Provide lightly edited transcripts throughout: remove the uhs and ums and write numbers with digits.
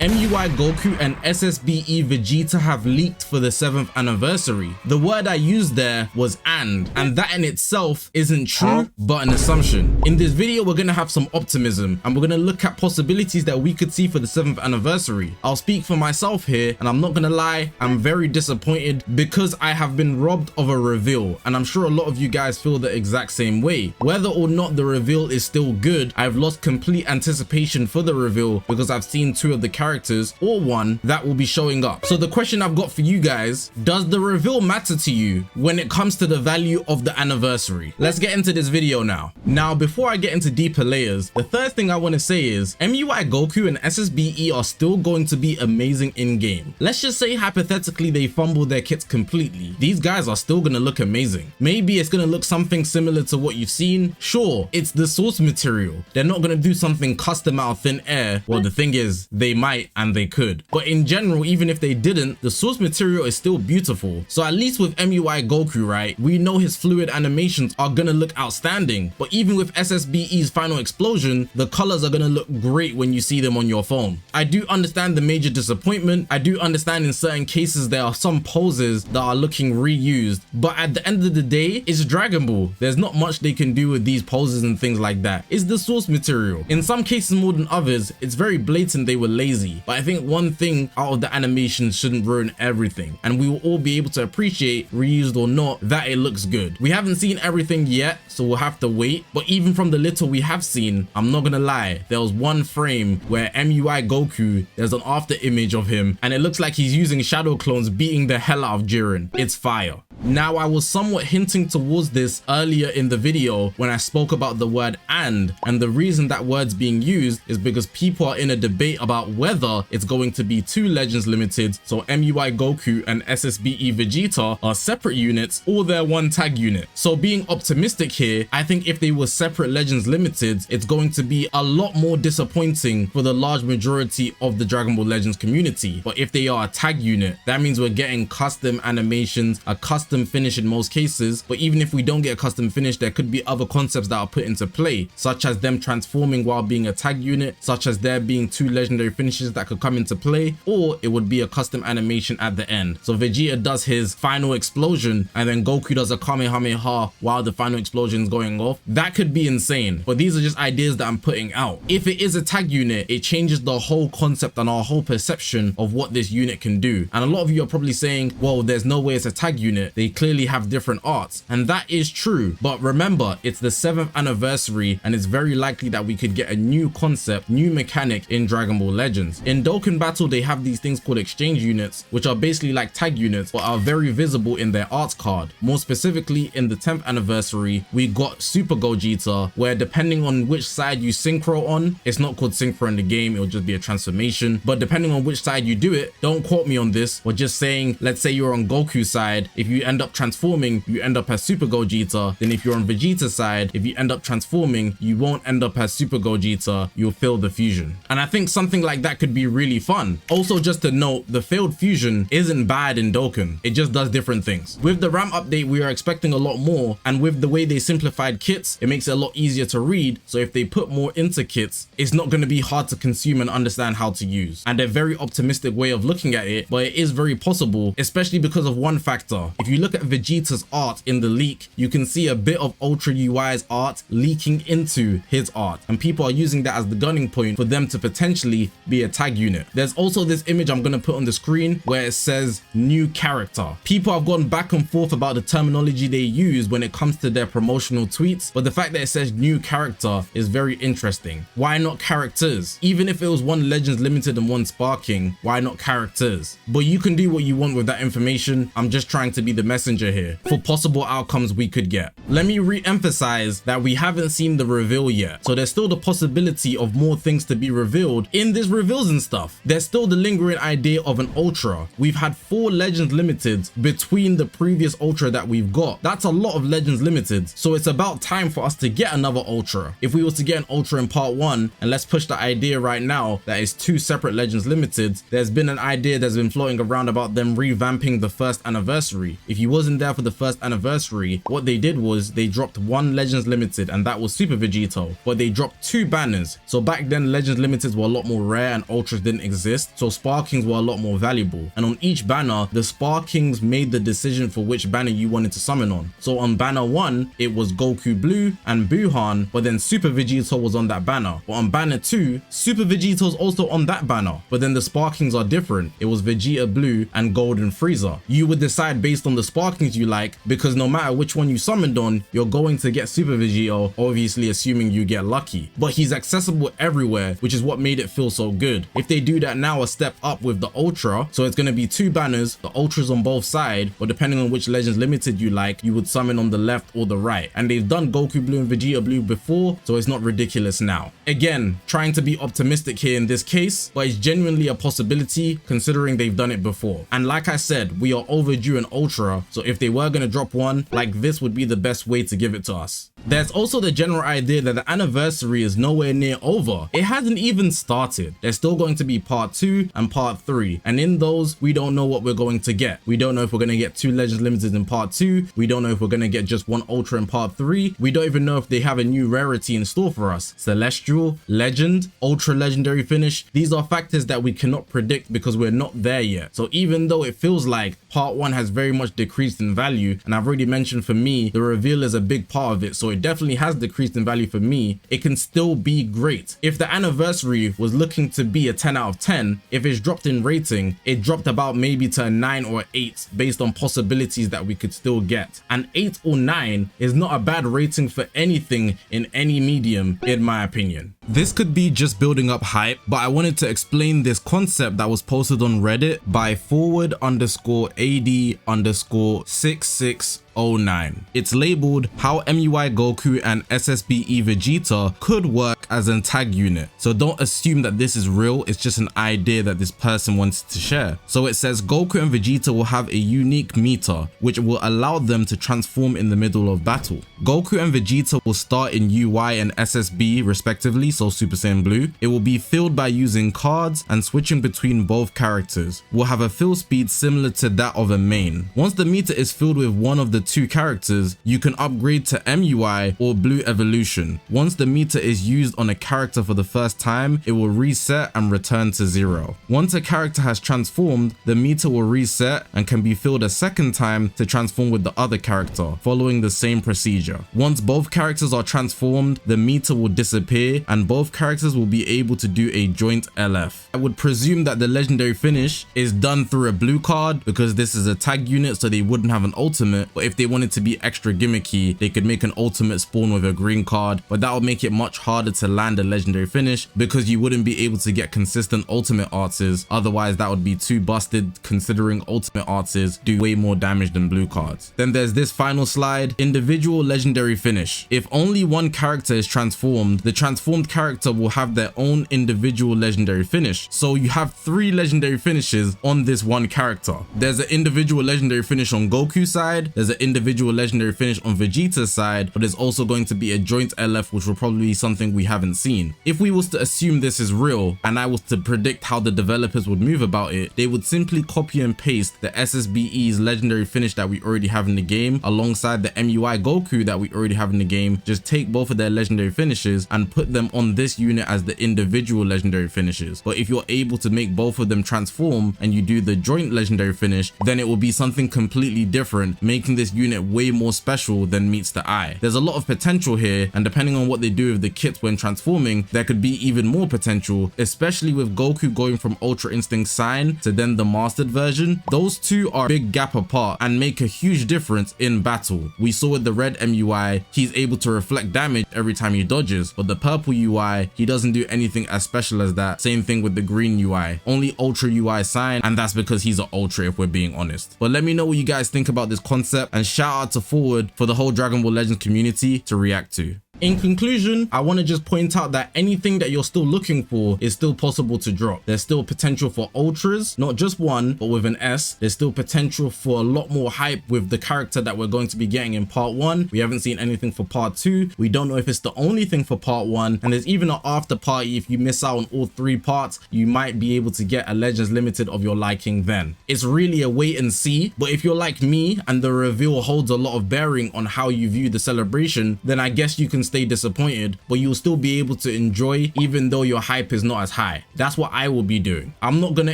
MUI Goku and SSBE Vegeta have leaked for the 7th anniversary. The word I used there was and that in itself isn't true, but an assumption. In this video, we're gonna have some optimism and we're gonna look at possibilities that we could see for the 7th anniversary. I'll speak for myself here, and I'm not gonna lie, I'm very disappointed because I have been robbed of a reveal, and I'm sure a lot of you guys feel the exact same way. Whether or not the reveal is still good, I've lost complete anticipation for the reveal because I've seen 2 of the characters, or 1, that will be showing up. So the question I've got for you guys, does the reveal matter to you when it comes to the value of the anniversary? Let's get into this video now. Now, before I get into deeper layers, the first thing I want to say is MUI Goku and SSBE are still going to be amazing in game. Let's just say hypothetically they fumble their kits completely. These guys are still gonna look amazing. Maybe it's gonna look something similar to what you've seen. Sure, it's the source material. They're not gonna do something custom out of thin air. Well, the thing is, they might and they could. But in general, even if they didn't, the source material is still beautiful. So at least with MUI Goku, right, we know his fluid animations are gonna look outstanding. But even with SSBE's final explosion, the colors are gonna look great when you see them on your phone. I do understand the major disappointment. I do understand in certain cases there are some poses that are looking reused, but at the end of the day, it's Dragon Ball. There's not much they can do with these poses and things like that. It's the source material. In some cases more than others, it's very blatant they were lazy, but I think one thing out of the animation shouldn't ruin everything, and we will all be able to appreciate, reused or not, that it looks good. We haven't seen everything yet, so we'll have to wait, but even from the little we have seen, I'm not gonna lie, there was one frame where MUI Goku, there's an after image of him, and it looks like he's using shadow clones beating the hell out of Jiren. It's fire. Now, I was somewhat hinting towards this earlier in the video when I spoke about the word and the reason that word's being used is because people are in a debate about whether it's going to be 2 Legends Limited, so MUI Goku and SSBE Vegeta are separate units, or they're one tag unit. So being optimistic here, I think if they were separate Legends Limited, it's going to be a lot more disappointing for the large majority of the Dragon Ball Legends community. But if they are a tag unit, that means we're getting custom animations, a custom finish in most cases. But even if we don't get a custom finish, there could be other concepts that are put into play, such as them transforming while being a tag unit, such as there being 2 legendary finishes that could come into play, or it would be a custom animation at the end. So Vegeta does his final explosion and then Goku does a Kamehameha while the final explosion is going off. That could be insane, but these are just ideas that I'm putting out. If it is a tag unit, it changes the whole concept and our whole perception of what this unit can do. And a lot of you are probably saying, well, there's no way it's a tag unit. They clearly have different arts, and that is true. But remember, it's the 7th anniversary and it's very likely that we could get a new concept, new mechanic in Dragon Ball Legends. In Dokkan Battle, they have these things called exchange units, which are basically like tag units, but are very visible in their arts card. More specifically, in the 10th anniversary, we got Super Gogeta, where depending on which side you synchro on, it's not called synchro in the game, it'll just be a transformation, but depending on which side you do it, don't quote me on this, we're just saying, let's say you're on Goku's side, if you end up transforming, you end up as Super Gogeta. Then if you're on Vegeta's side, if you end up transforming, you won't end up as Super Gogeta, you'll fail the fusion. And I think something like that could be really fun. Also, just to note, the failed fusion isn't bad in Dokkan, it just does different things. With the RAM update, we are expecting a lot more, and with the way they simplified kits, it makes it a lot easier to read, so if they put more into kits, it's not going to be hard to consume and understand how to use. And a very optimistic way of looking at it, but it is very possible, especially because of one factor. If you look at Vegeta's art in the leak, you can see a bit of Ultra UI's art leaking into his art, and people are using that as the gunning point for them to potentially be a tag unit. There's also this image I'm going to put on the screen where it says new character. People have gone back and forth about the terminology they use when it comes to their promotional tweets, but the fact that it says new character is very interesting. Why not characters? Even if it was 1 Legends Limited and 1 Sparking, why not characters? But you can do what you want with that information. I'm just trying to be the messenger here for possible outcomes we could get. Let me re-emphasize that we haven't seen the reveal yet, so there's still the possibility of more things to be revealed in this reveals and stuff. There's still the lingering idea of an Ultra. We've had 4 Legends Limiteds between the previous Ultra that we've got. That's a lot of Legends Limiteds, so it's about time for us to get another Ultra. If we was to get an Ultra in part 1, and let's push the idea right now that it's 2 separate Legends Limiteds, there's been an idea that's been floating around about them revamping the 1st anniversary. If if you wasn't there for the first anniversary, what they did was they dropped one Legends Limited, and that was Super Vegito, but they dropped 2 banners. So back then Legends Limiteds were a lot more rare and Ultras didn't exist, so Sparkings were a lot more valuable. And on each banner, the Sparkings made the decision for which banner you wanted to summon on. So on banner 1, it was Goku Blue and Buhan, but then Super Vegito was on that banner. But on banner 2, Super Vegito's also on that banner, but then the Sparkings are different. It was Vegeta Blue and Golden Frieza. You would decide based on the Sparkings you like, because no matter which one you summoned on, you're going to get Super Vegito, obviously assuming you get lucky. But he's accessible everywhere, which is what made it feel so good. If they do that now a step up with the Ultra, so it's going to be 2 banners, the Ultras on both sides, but depending on which Legends Limited you like, you would summon on the left or the right. And they've done Goku Blue and Vegeta Blue before, so it's not ridiculous now. Again, trying to be optimistic here in this case, but it's genuinely a possibility considering they've done it before. And like I said, we are overdue an Ultra, so if they were going to drop one, like this would be the best way to give it to us. There's also the general idea that the anniversary is nowhere near over. It hasn't even started. There's still going to be part 2 and part 3, and in those we don't know what we're going to get. We don't know if we're going to get 2 Legends Limited in part 2. We don't know if we're going to get just 1 Ultra in part 3. We don't even know if they have a new rarity in store for us. Celestial, Legend, Ultra Legendary finish. These are factors that we cannot predict because we're not there yet. So even though it feels like part 1 has very much decreased in value, and I've already mentioned for me the reveal is a big part of it, so it definitely has decreased in value for me, it can still be great. If the anniversary was looking to be a 10 out of 10, if it's dropped in rating, it dropped about maybe to a 9 or 8 based on possibilities that we could still get. And 8 or 9 is not a bad rating for anything in any medium, in my opinion. This could be just building up hype, but I wanted to explain this concept that was posted on Reddit by forward_AD_6609. It's labeled how MUI Goku and SSBE Vegeta could work as an tag unit. So don't assume that this is real, it's just an idea that this person wants to share. So it says Goku and Vegeta will have a unique meter which will allow them to transform in the middle of battle. Goku and Vegeta will start in UI and SSBE respectively, so Super Saiyan Blue. It will be filled by using cards and switching between both characters. We'll have a fill speed similar to that of a main. Once the meter is filled with one of the 2 characters, you can upgrade to MUI or Blue Evolution. Once the meter is used on a character for the first time, it will reset and return to 0. Once a character has transformed, the meter will reset and can be filled a second time to transform with the other character, following the same procedure. Once both characters are transformed, the meter will disappear and both characters will be able to do a joint LF. I would presume that the legendary finish is done through a blue card because this is a tag unit, so they wouldn't have an ultimate, but if they wanted to be extra gimmicky, they could make an ultimate spawn with a green card, but that would make it much harder to land a legendary finish because you wouldn't be able to get consistent ultimate arts. Otherwise that would be too busted considering ultimate arts do way more damage than blue cards. Then there's this final slide, individual legendary finish. If only one character is transformed, the transformed character will have their own individual legendary finish. So you have 3 legendary finishes on this one character. There's an individual legendary finish on Goku's side, there's an individual legendary finish on Vegeta's side, but there's also going to be a joint LF, which will probably be something we haven't seen. If we was to assume this is real and I was to predict how the developers would move about it, they would simply copy and paste the SSBE's legendary finish that we already have in the game alongside the MUI Goku that we already have in the game, just take both of their legendary finishes and put them on this unit as the individual legendary finishes. But if you're able to make both of them transform and you do the joint legendary finish, then it will be something completely different, making this unit way more special than meets the eye. There's a lot of potential here, and depending on what they do with the kits when transforming, there could be even more potential, especially with Goku going from Ultra Instinct Sign to then the mastered version. Those 2 are a big gap apart and make a huge difference in battle. We saw with the red MUI, he's able to reflect damage every time he dodges, but the purple UI, he doesn't do anything as special as that. Same thing with the green UI, only Ultra UI Sign, and that's because he's an Ultra if we're being honest. But let me know what you guys think about this concept, and shout out to Forward for the whole Dragon Ball Legends community to react to. In conclusion, I want to just point out that anything that you're still looking for is still possible to drop. There's still potential for ultras, not just one, but with an S. There's still potential for a lot more hype with the character that we're going to be getting in part 1. We haven't seen anything for part 2. We don't know if it's the only thing for part 1, and there's even an after party. If you miss out on all 3 parts, you might be able to get a Legends Limited of your liking then. It's really a wait and see, but if you're like me and the reveal holds a lot of bearing on how you view the celebration, then I guess you can stay disappointed, but you'll still be able to enjoy even though your hype is not as high. That's what I will be doing. I'm not gonna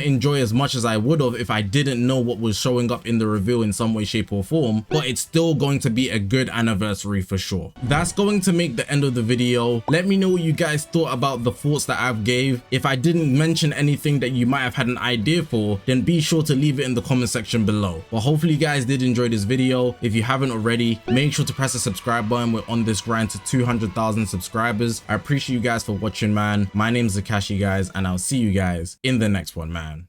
enjoy as much as I would have if I didn't know what was showing up in the reveal in some way, shape or form, but it's still going to be a good anniversary for sure. That's going to make the end of the video. Let me know what you guys thought about the thoughts that I've gave. If I didn't mention anything that you might have had an idea for, then be sure to leave it in the comment section below. But hopefully you guys did enjoy this video. If you haven't already, make sure to press the subscribe button. We're on this grind to 200,000 subscribers. I appreciate you guys for watching, man. My name's Zakashi, guys, and I'll see you guys in the next one, man.